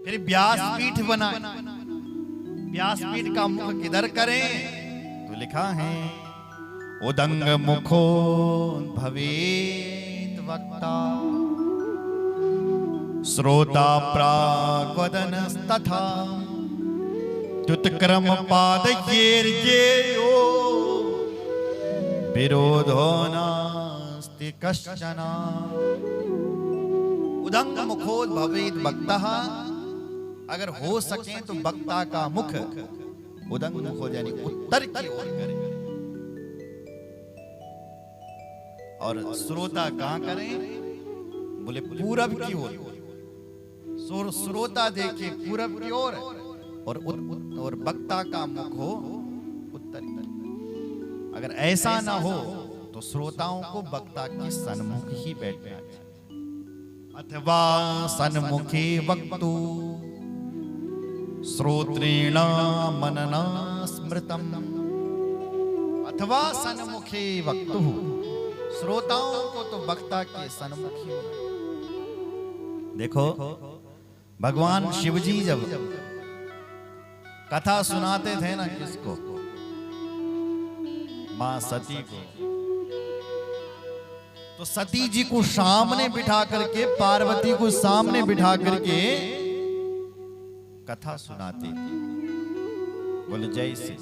फिर व्यासपीठ बनाए। व्यासपीठ का मुख किधर करें? तो लिखा है उदंग मुखो भवेत वक्ता श्रोता प्राग्वदनस्तथा त्युत्क्रम पादयेर्जेयो विरोधो नास्ति कश्चन। उदंग मुखोद भवेत वक्ता, अगर हो सके तो वक्ता का मुख उदंग मुख हो, यानी उत्तर की ओर करें, और श्रोता कहां करें? बोले पूरब की ओर। श्रोता देखे पूरब की ओर, और वक्ता का मुख हो उत्तर की। अगर ऐसा ना हो तो श्रोताओं को वक्ता के सन्मुख ही बैठना चाहिए। अथवा सन्मुखे वक्तु श्रोत्रेण मनना स्मृतम। अथवा सन्मुखे वक्तु, श्रोताओं को तो वक्ता के सन्मुख ही होना। देखो भगवान शिवजी जब कथा सुनाते थे ना, किसको? मां सती को। तो सती जी को सामने बिठा करके, पार्वती को सामने बिठा करके कथा सुनाते थे। बोले जैसे,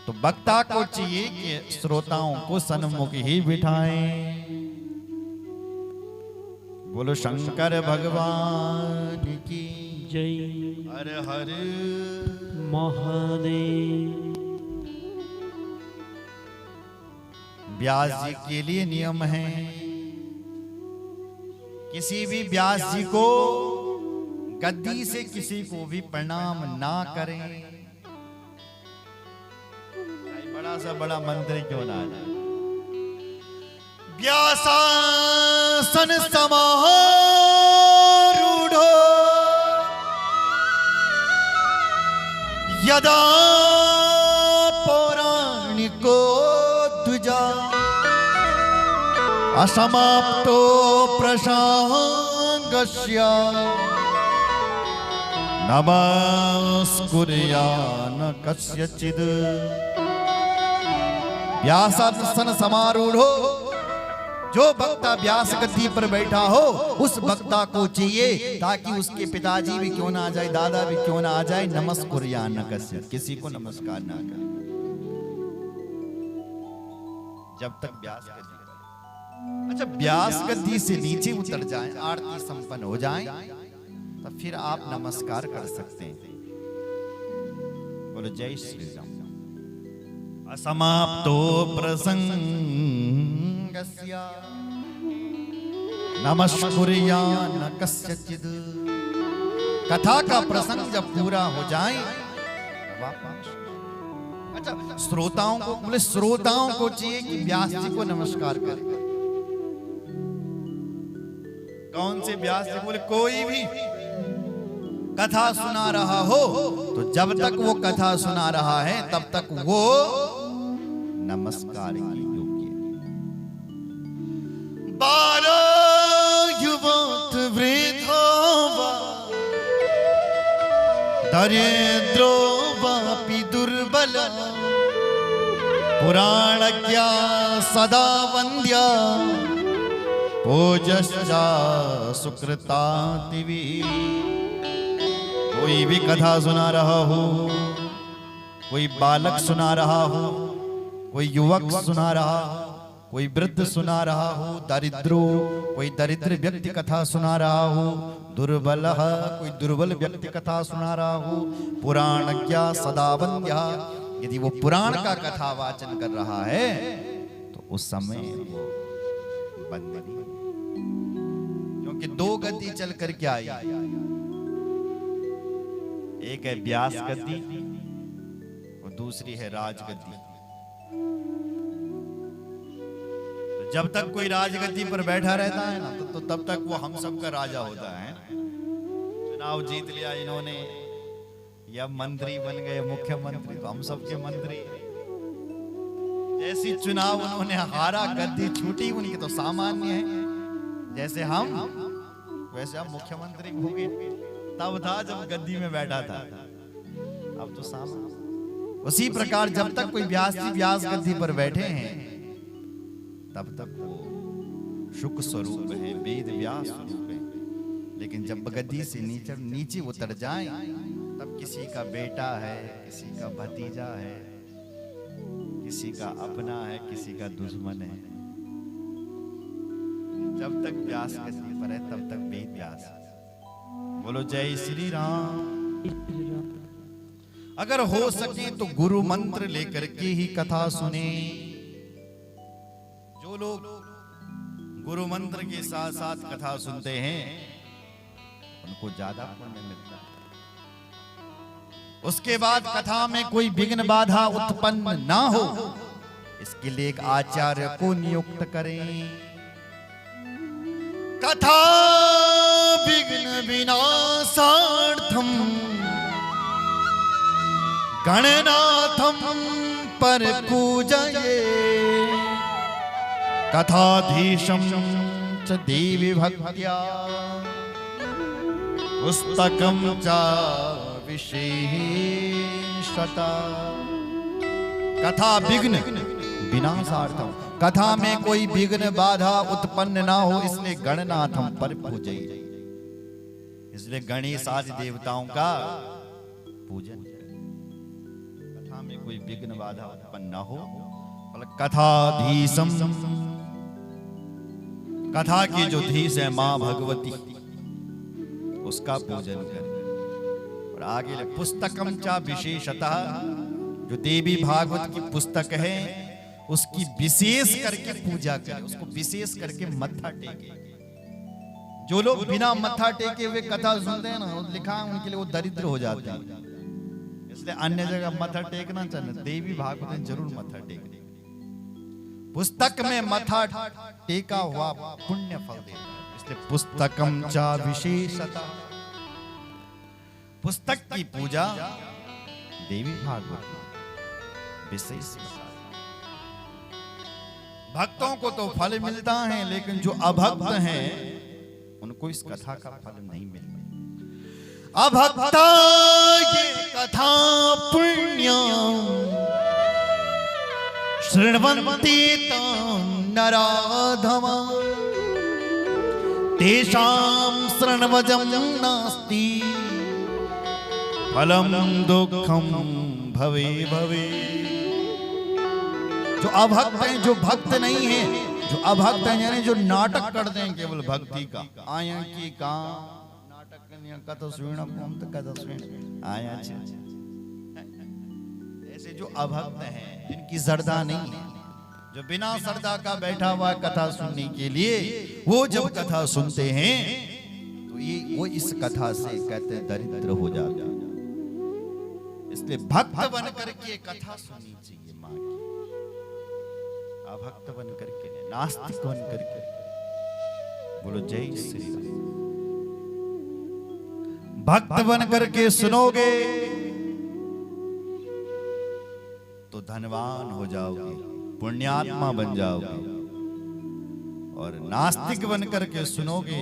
तो वक्ता को चाहिए कि श्रोताओं को सन्मुख ही बिठाएं। बोलो शंकर भगवान की जय। हर हर महादेव। व्यास जी के लिए नियम है, किसी भी व्यास जी को गद्दी से किसी को भी प्रणाम ना करें। बड़ा सा बड़ा मंत्र क्यों ना जाए। व्यासासन समारूढ़ो यदा पौराणिको द्विजा असमाप्तो प्रसंगस्य नमस्कुर्यान कस्यचित्। व्यासासन समारूढ़ो, जो वक्ता व्यास गद्दी पर बैठा हो उस वक्ता को चाहिए ताकि उसके पिताजी भी क्यों ना आ जाए, दादा भी क्यों ना आ जाए, नमस्कुर्यान कस्य, किसी को नमस्कार ना करे जब तक व्यास गद्दी। अच्छा, व्यास गद्दी से नीचे उतर जाए, आरती संपन्न हो जाए, तो फिर आप नमस्कार कर सकते हैं। बोलो जय श्री राम। असमाप्तो प्रसंगस्य नमस्कुर्यान कस्यचित्। कथा का प्रसंग जब पूरा हो जाए, अच्छा श्रोताओं को, बोले श्रोताओं को चाहिए कि व्यास जी को नमस्कार करें। कौन से व्यास जी? बोले कोई भी कथा सुना रहा हो तो जब तक वो कथा सुना रहा है तब तक वो नमस्कार की योग्य। बारो युवत वृद्धो वा दरिद्रो वापि दुर्बल पुराणज्ञा सदा वन्द्या पूजश्चा सुकृतातिवि। कोई भी कथा सुना रहा हो, कोई बालक सुना रहा हो, कोई युवक सुना रहा हो, कोई वृद्ध सुना रहा हो, दरिद्रो कोई दरिद्र व्यक्ति कथा सुना रहा हो, दुर्बल कोई दुर्बल व्यक्ति कथा सुना रहा हो, पुराणज्ञा सदा वन्द्या, यदि वो पुराण का कथा वाचन कर रहा है तो उस समय वो वंदनीय, क्योंकि दो गद्दी चल कर के आई, एक है व्यास गद्दी और दूसरी है राजगद्दी। तो जब तक कोई राजगद्दी पर बैठा रहता है ना तो तब तक वो हम सब का राजा होता है। चुनाव जीत लिया इन्होंने या मंत्री बन गए मुख्यमंत्री, तो हम सब के मंत्री। जैसी चुनाव उन्होंने हारा, गद्दी छूटी उनकी, तो सामान्य है जैसे हम वैसे हम मुख्यमंत्री हो गए। तब था जब गद्दी में बैठा था, अब तो सामने। उसी प्रकार जब तक कोई व्यास जी व्यास गद्दी पर बैठे हैं तब तक वो शुक स्वरूप है, वेद व्यास स्वरूप है। लेकिन जब गद्दी से नीचे उतर जाए तब किसी का बेटा है, किसी का भतीजा है, किसी का अपना है, किसी का दुश्मन है। जब तक व्यास गद्दी पर है तब तक वेद व्यास। बोलो जय श्री राम। अगर हो सके तो गुरु मंत्र लेकर के ही कथा सुने। जो लोग गुरु मंत्र के साथ साथ कथा सुनते हैं उनको ज्यादा पुण्य मिलता है। उसके बाद कथा में कोई विघ्न बाधा उत्पन्न ना हो, इसके लिए एक आचार्य को नियुक्त करें। कथा विघ्न विनाशार्थम गणनाथम पर पूजये कथाधीशं च देवी भक्त्या पुस्तकं च विशेषता। कथा विघ्न विनाशार्थम, कथा में कोई विघ्न बाधा उत्पन्न ना हो, इसलिए गणनाथम पर पूजये, इसलिए गणेश आदि देवताओं का पूजन। कथा में कोई विघ्न बाधा उत्पन्न ना हो, कथाधीशम, कथा की जो धीश है मां भगवती, उसका पूजन करें। और आगे पुस्तकम चा विशेषतः, जो देवी भागवत की पुस्तक है उसकी विशेष करके पूजा करें, उसको विशेष करके मत्था टेके। जो लोग बिना मत्था टेके हुए कथा सुनते हैं ना, लिखा है उनके लिए वो दरिद्र हो जाते हैं। इसलिए अन्य जगह मत्था टेकना चाहिए, देवी भागवत में जरूर मत्था टेक। पुस्तक में मत्था टेका हुआ पुण्य फल देता है, इसलिए पुस्तकम चा विशेषता, पुस्तक की पूजा देवी भागवत विशेष। भक्तों को तो फल मिलता है, लेकिन जो अभक्त हैं उनको इस कथा का फल नहीं मिलता। अभक्ता ये कथा पुण्य शृण्वन्ति नराधमा तेषां शृण्वजं नास्ति फलम दुःखम भवे भवे। जो अभक्त हैं, जो भक्त नहीं है, जो अभक्त हैं यानी जो नाटक करते हैं केवल भक्ति का, आया की का नाटक कथा सुन कथा सुन आया, ऐसे जो अभक्त हैं जिनकी श्रद्धा नहीं है, जो बिना श्रद्धा का बैठा हुआ कथा सुनने के लिए, वो जब कथा सुनते हैं तो ये वो इस कथा से कहते हैं दरिद्र हो जाते हैं। इसलिए भक्त बन करके कथा सुननी चाहिए माँ की, अभक्त बन करके, नास्तिक बन करके। बोलो जय श्री राम। भक्त बन करके सुनोगे तो धनवान हो जाओगे, पुण्यात्मा बन जाओगे। और नास्तिक बन करके सुनोगे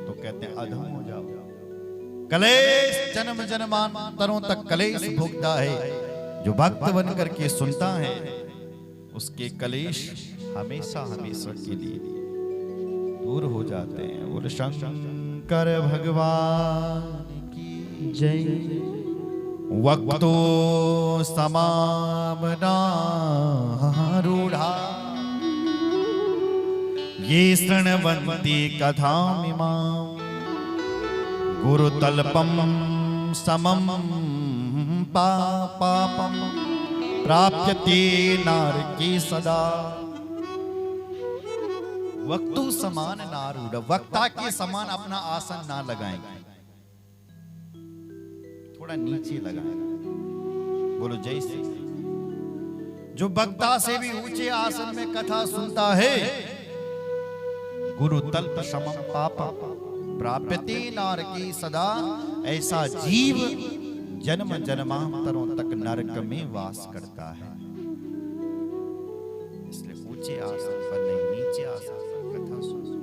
तो कहते हैं अधम हो जाओगे। कलेश जन्म जन्मांतरों तक कलेश भोगता है। जो भक्त बन करके सुनता है उसके कलेश हमेशा हमेशा के लिए दूर हो जाते हैं। बोल शंकर भगवान की जय। वक्तो समामना रूढ़ा ये शृण्वन्ति कथामिमां गुरुतल्पम समम पापम प्राप्यते नारके सदा। वक्तु समान नारूढ़, वक्ता के समान अपना आसन ना लगाएंगे, थोड़ा नीचे लगाएंगे। बोलो जय श्री। जो वक्ता से भी ऊंचे आसन में कथा सुनता है, गुरु तल्प समम पापम प्राप्यते नारके सदा, ऐसा जीव जन्म जन्मांतरों तक नरक में वास करता है। इसलिए ऊंचे आसन पर नहीं, नीचे आसन पर कथा सुनो।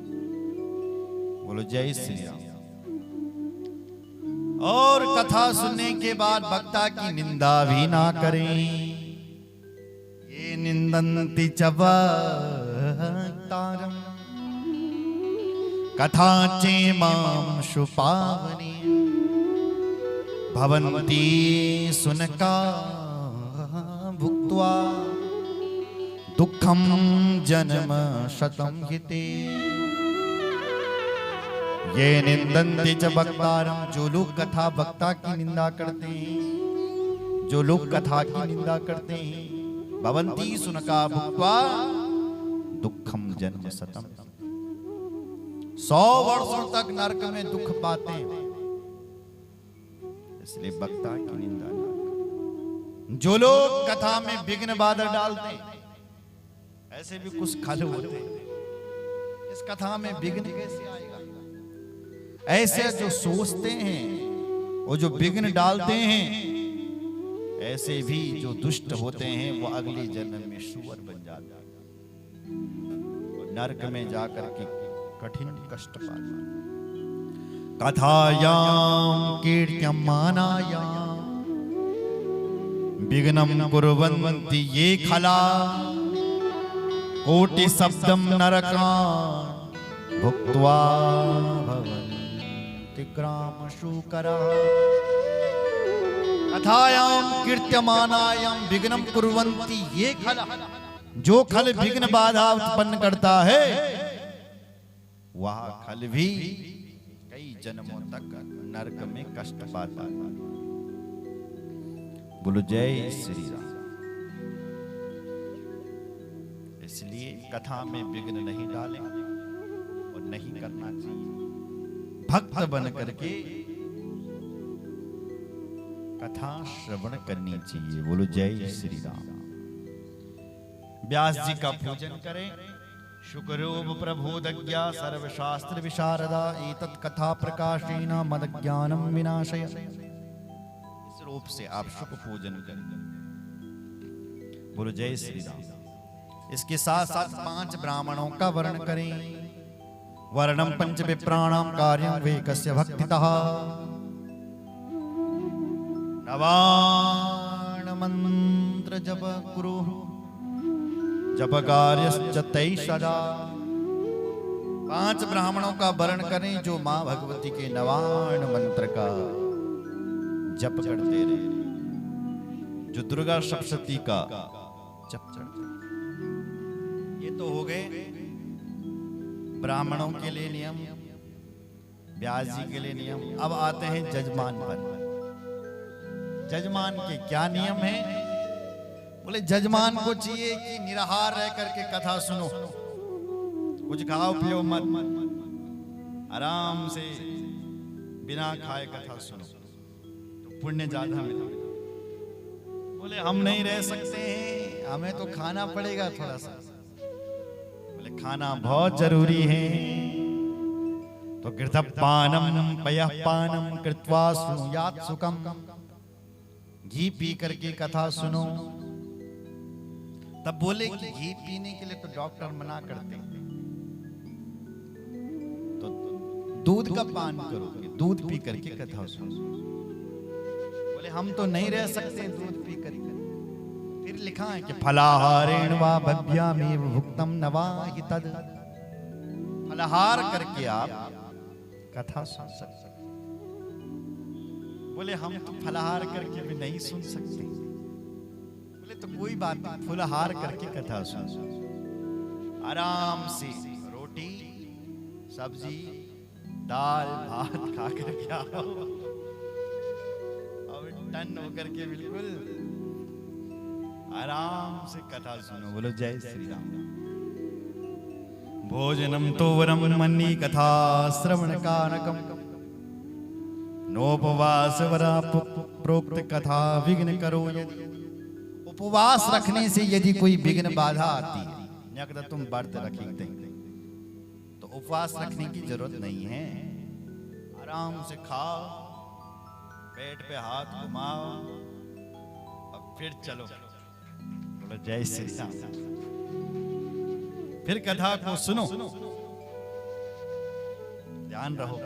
बोलो जय श्री राम। और कथा सुनने के बाद वक्ता की निंदा भी ना करें। ये निंदन्ति च वक्तारम् कथा चेमां शुपावनी भवन्ति सुनका भुक्त्वा दुःखं जन्म शतं हिते। ये निंदन्ति च वक्तारम्, जो लोग कथा वक्ता की निंदा करते हैं, जो लोग कथा की निंदा करते हैं, भवन्ति सुनका भुक्त्वा दुःखं जन्म शतम्, 100 वर्षों तक नरक में दुख पाते हैं। इसलिए वक्ता की निंदा ना करें। जो लोग कथा में विघ्न बाधा डालते हैं, ऐसे भी कुछ खल होते हैं, इस कथा में विघ्न कैसे आएगा? ऐसे जो सोचते हैं और जो विघ्न डालते हैं, ऐसे भी जो दुष्ट होते हैं वो अगले जन्म में सूअर बन जाते हैं और नरक में जाकर के कठिन कष्ट पाते। कथायां कीर्त्यमानायां विघ्नं कुर्वन्ति ये खला कोटि शब्दं नरकान् भुक्त्वा भवन्ति ग्राम शूकरा। कथायां कीर्त्यमानायां विघ्नं कुर्वन्ति ये खला, जो खल विघ्न बाधा उत्पन्न करता है वह खल भी कई जन्मों तक नरक में कष्ट पाता है। बोलो जय श्री राम। इसलिए कथा में विघ्न नहीं डालें और नहीं करना चाहिए। भक्त बन करके कथा श्रवण करनी चाहिए। बोलो जय श्री राम। व्यास जी का पूजन करें। शुकरूप प्रबोधज्ञा सर्वशास्त्र विशारदा एतत् कथा प्रकाशेन मदज्ञानं विनाशय। इस रूप से आप शुक पूजन करें। बोलो जय श्री राम। इसके साथ साथ 5 ब्राह्मणों का वर्ण करें। वर्णम पंच विप्राणां कार्यं वेकस्य भक्तितः नवान मंत्र जप कुरु जप कार्यश्च तै सदा। 5 ब्राह्मणों का वर्ण करें जो मां भगवती के नवान मंत्र का जप करते रहे, जो दुर्गा सप्तशती का जप करते। ये तो हो गए ब्राह्मणों के लिए नियम, व्यास जी के लिए नियम। अब आते हैं जजमान पर। जजमान के क्या नियम है? बोले जजमान को चाहिए कि निराहार रह करके कथा सुनो, कुछ खाओ पियो मत, आराम से बिना खाए कथा सुनो तो पुण्य ज्यादा मिलेगा। बोले हम नहीं रह सकते हैं, हमें तो खाना पड़ेगा थोड़ा सा। बोले खाना बहुत जरूरी है। तो घृतपानम पयःपानम कृत्वा शृणुयात् सुखम, घी पी करके कथा सुनो। तब बोले कि घी पीने के लिए तो डॉक्टर मना करते हैं, तो दूध का पान करोगे, दूध पी करके कथा सुनो। बोले हम तो नहीं रह सकते दूध पी करके। फिर लिखा है कि फलाहारेण वा भव्यामेव भुक्तम न वा हि तद। फलाहार करके आप कथा सुन सकते। बोले हम तो फलाहार करके भी नहीं सुन सकते। बोले तो कोई बात नहीं, फलाहार करके कथा सुन। आराम से रोटी सब्जी दाल भात खा करके आओ और टन होकर के बिल्कुल आराम से कथा सुनो। बोलो जय श्री राम। भोजनम तो वरम मन्नी कथा श्रवण कारकम नोपवास वरा प्रोक्त कथा विघ्न करो यदि। उपवास रखने से यदि कोई विघ्न बाधा आती है, अगर तुम व्रत रखते तो उपवास रखने की जरूरत नहीं है। आराम से खाओ, पेट पे हाथ घुमाओ और फिर चलो। बोलो जय श्री राम। फिर कथा को सुनो, ध्यान रहो।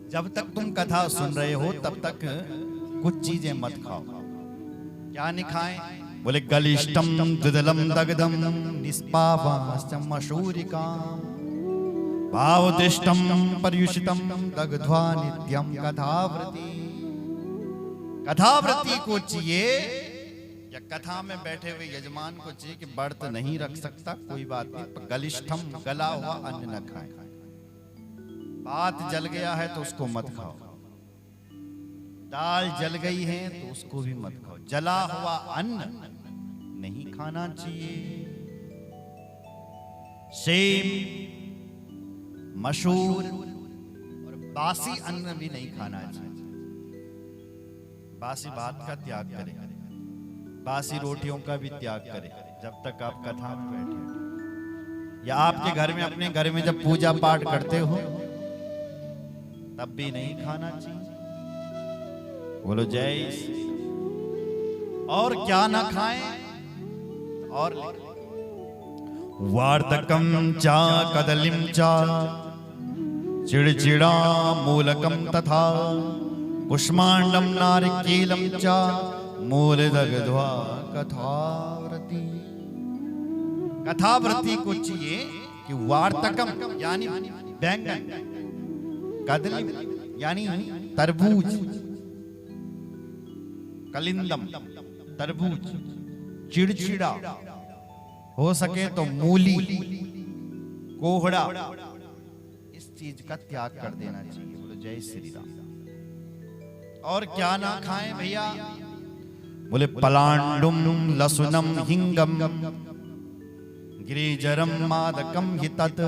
जब तक तुम कथा सुन रहे हो तब तक कुछ चीजें मत खाओ। क्या नहीं खाएं? बोले गलिष्ठम दुदलम दग्धम निष्पावाश्च मशूरिकाम भावदृष्टम पर्युषितम दग्ध्वा नित्यम कथावृति। कथावृति को चाहिए या कथा में बैठे हुए यजमान को चाहिए कि व्रत नहीं रख सकता कोई बात नहीं, पर गलिष्ठम गला हुआ अन्न न खाए। भात जल गया है तो उसको मत खाओ, दाल जल गई है तो उसको भी मत खाओ, जला हुआ अन्न नहीं खाना चाहिए। सेम, मशहूर और बासी अन्न भी नहीं खाना चाहिए। बासी बात का त्याग करें, बासी रोटियों का भी त्याग करें जब तक आप कथा में बैठे। या आपके घर में, अपने घर में जब पूजा पाठ करते हो तब भी नहीं खाना चाहिए। बोलो जय श्री। और क्या ना खाएं? और वार्तकम चा कदलिम चा चिड़चिड़ा मूलकम तथा कुष्मांडम नारिकेलम चा मूल दग्ध्वा कथावृति। कथावृति को चाहिए कि वार्तकम यानी बैंगन, कदली यानी तरबूज, कलिंदम तरबूज, चिड़चिड़ा हो सके तो मूली, कोहड़ा, इस चीज का त्याग कर देना चाहिए। बोलो जय श्री राम। और क्या ना खाएं भैया? बोले पलांडुम लसुनम हिंगम गिरिजरम मादकम हि तत्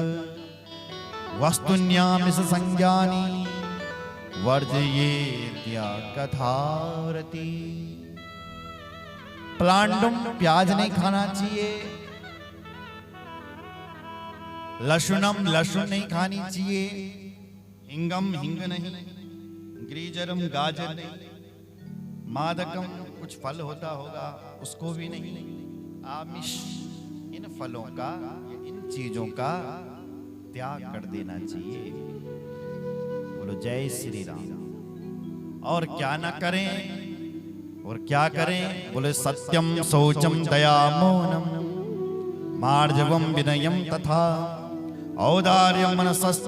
वस्तुन्यामिष संज्ञानी वर्जयेत्या कथावृति। पलांडुम प्याज नहीं खाना चाहिए, लशुनम लहसुन नहीं खानी चाहिए, हिंगम हिंग नहीं, गिरिजरम गाजर नहीं, मादकम कुछ फल होता होगा उसको भी नहीं, आमिष इन फलों का, इन चीजों का त्याग कर देना चाहिए। बोलो जय श्री राम। और क्या ना करें? और क्या करें? बोले सत्यम शौचम दया मौनम मार्जवम विनयम तथा औदार्यम मनसस्